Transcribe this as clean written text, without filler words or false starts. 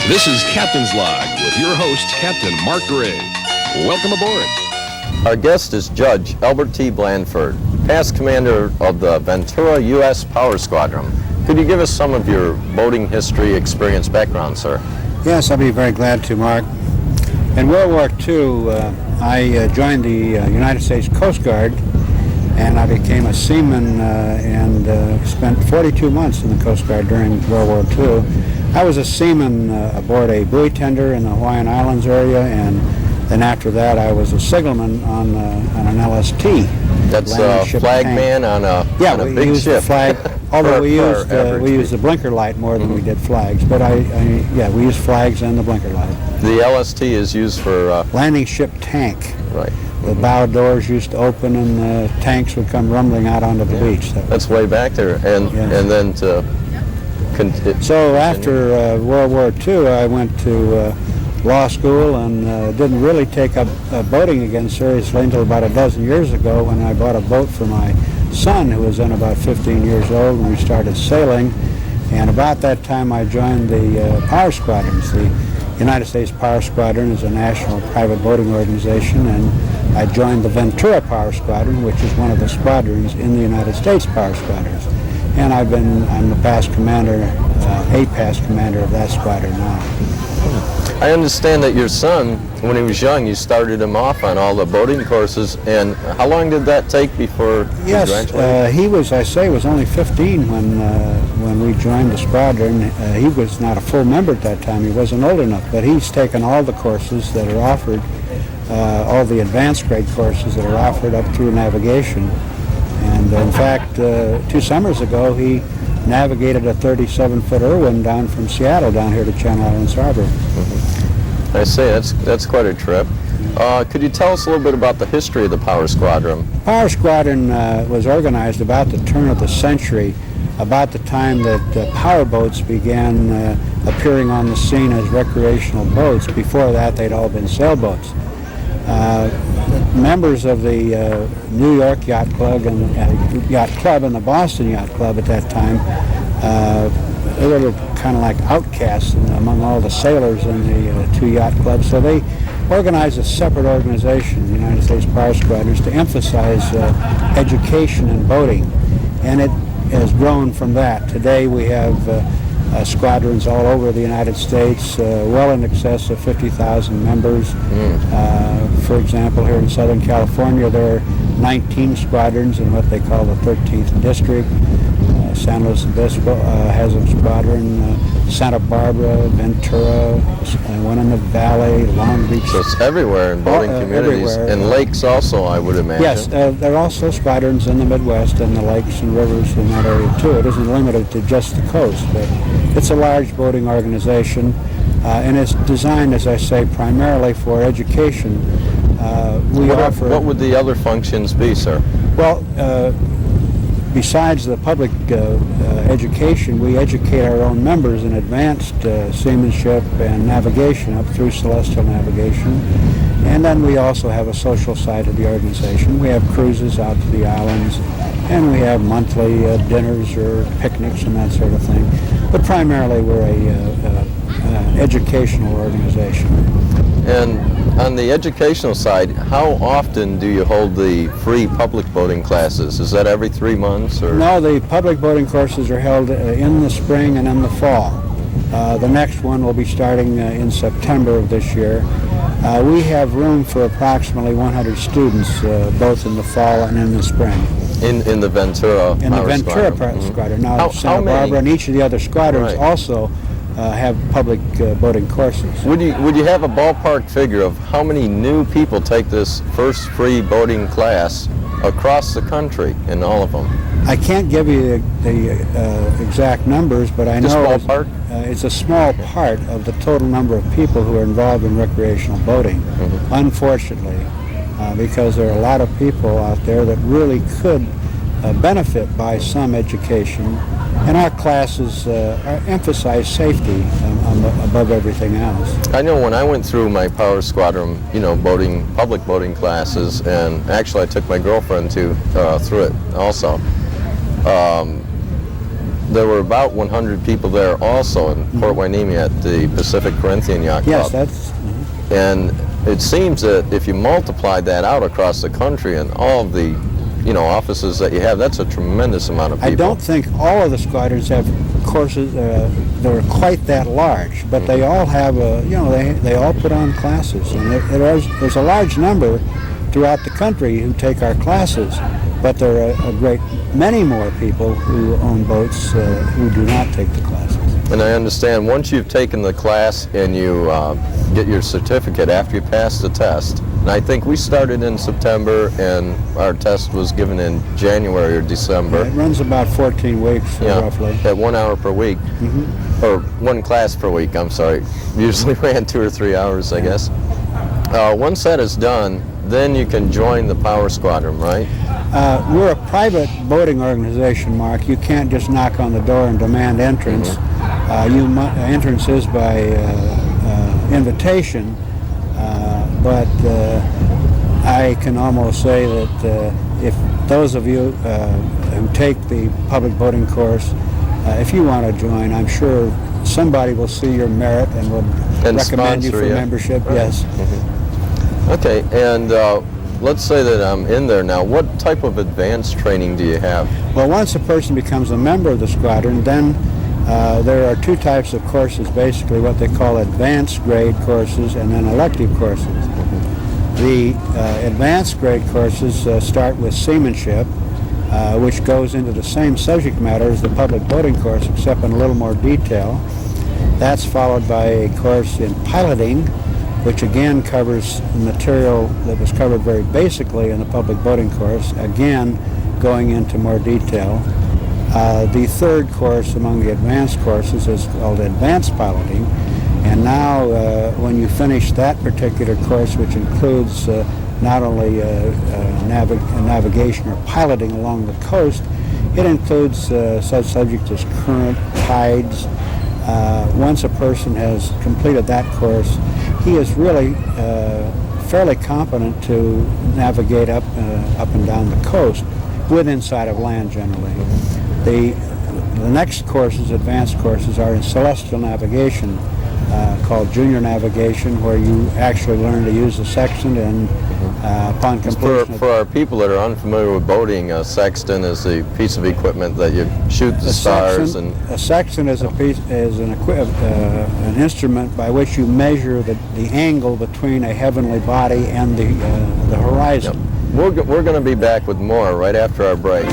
This is Captain's Log with your host, Captain Mark Gray. Welcome aboard. Our guest is Judge Albert T. Blandford, past commander of the Ventura U.S. Power Squadron. Could you give us some of your boating history, experience, background, sir? Yes, I'll be very glad to, Mark. In World War II, I joined the United States Coast Guard, and I became a seaman and spent 42 months in the Coast Guard during World War II. I was a seaman aboard a buoy tender in the Hawaiian Islands area, and then after that I was a signalman on an LST. That's a flag man on a big ship. Yeah, we used the flag, although we used the blinker light more than we did flags. But we used flags and the blinker light. The LST is used for... landing ship tank. Right. The bow doors used to open and the tanks would come rumbling out onto the beach. That's way back there. And then to... So after World War II, I went to law school and didn't really take up boating again seriously until about a dozen years ago when I bought a boat for my son, who was then about 15 years old, and we started sailing. And about that time I joined the Power Squadrons. The United States Power Squadron is a national private boating organization, and I joined the Ventura Power Squadron, which is one of the squadrons in the United States Power Squadrons. And I'm the past commander, a past commander of that squadron now. I understand that your son, when he was young, you started him off on all the boating courses, and how long did that take before he graduated? He was only 15 when we joined the squadron. He was not a full member at that time. He wasn't old enough, but he's taken all the courses that are offered, all the advanced grade courses that are offered up through navigation. And in fact, 2 summers ago, he navigated a 37-foot Irwin down from Seattle down here to Channel Islands Harbor. I say, that's quite a trip. Could you tell us a little bit about the history of the Power Squadron? Power Squadron was organized about the turn of the century, about the time that power boats began appearing on the scene as recreational boats. Before that, they'd all been sailboats. Members of the New York Yacht Club and the Boston Yacht Club at that time, they were kind of like outcasts among all the sailors in the 2 yacht clubs. So they organized a separate organization, the United States Power Squadrons, to emphasize education and boating, and it has grown from that. Today we have squadrons all over the United States, well in excess of 50,000 members. For example, here in Southern California, there are 19 squadrons in what they call the 13th District. San Luis Obispo has a squadron, Santa Barbara, Ventura, one in the Valley, Long Beach. So it's everywhere in boating communities. Everywhere. And lakes also, I would imagine. Yes, there are also squadrons in the Midwest and the lakes and rivers in that area too. It isn't limited to just the coast, but it's a large boating organization, and it's designed, as I say, primarily for education. What would the other functions be, sir? Well, besides the public education, we educate our own members in advanced seamanship and navigation up through celestial navigation. And then we also have a social side of the organization. We have cruises out to the islands, and we have monthly dinners or picnics and that sort of thing. But primarily we're a educational organization. And on the educational side, how often do you hold the free public boating classes? Is that every 3 months? Or? No, the public boating courses are held in the spring and in the fall. The next one will be starting in September of this year. We have room for approximately 100 students, both in the fall and in the spring. In the Ventura In the Ventura Squadron. Now, Santa Barbara and each of the other squadrons also have public boating courses. Would you have a ballpark figure of how many new people take this first free boating class across the country in all of them? I can't give you the exact numbers, but I know it's a small part of the total number of people who are involved in recreational boating, unfortunately, because there are a lot of people out there that really could benefit by some education. And our classes emphasize safety above everything else. I know when I went through my Power Squadron, public boating classes, and actually I took my girlfriend through it also. there were about 100 people there also in Port Hueneme at the Pacific Corinthian Yacht Club. Yes, that's... And it seems that if you multiply that out across the country and all of the, offices that you have, that's a tremendous amount of people. I don't think all of the squadrons have courses that are quite that large, but they all have they all put on classes, and there's a large number throughout the country who take our classes, but there are a great many more people who own boats who do not take the classes. And I understand once you've taken the class and you get your certificate after you pass the test, and I think we started in September and our test was given in January or December. Yeah, it runs about 14 weeks roughly. At 1 hour per week, or one class per week, I'm sorry. Usually ran 2 or 3 hours, I guess. Once that is done, then you can join the Power Squadron, right? We're a private boating organization, Mark. You can't just knock on the door and demand entrance. Entrance is by invitation, but I can almost say that if those of you who take the public boating course, if you want to join, I'm sure somebody will see your merit and will recommend you for membership. Right. Yes. Okay, and let's say that I'm in there now. What type of advanced training do you have? Well, once a person becomes a member of the squadron, then there are 2 types of courses, basically what they call advanced grade courses and then elective courses. The advanced grade courses start with seamanship, which goes into the same subject matter as the public boating course, except in a little more detail. That's followed by a course in piloting, which again covers material that was covered very basically in the public boating course, again going into more detail. The third course among the advanced courses is called advanced piloting, and now when you finish that particular course, which includes not only navigation or piloting along the coast, it includes such subjects as current, tides. Once a person has completed that course, he is really fairly competent to navigate up and down the coast with inside of land generally. The next courses, advanced courses, are in celestial navigation, called junior navigation, where you actually learn to use the sextant, and upon completion... For our people that are unfamiliar with boating, a sextant is a piece of equipment that you shoot the stars. A sextant is an instrument by which you measure the angle between a heavenly body and the horizon. Yep. We're going to be back with more right after our break.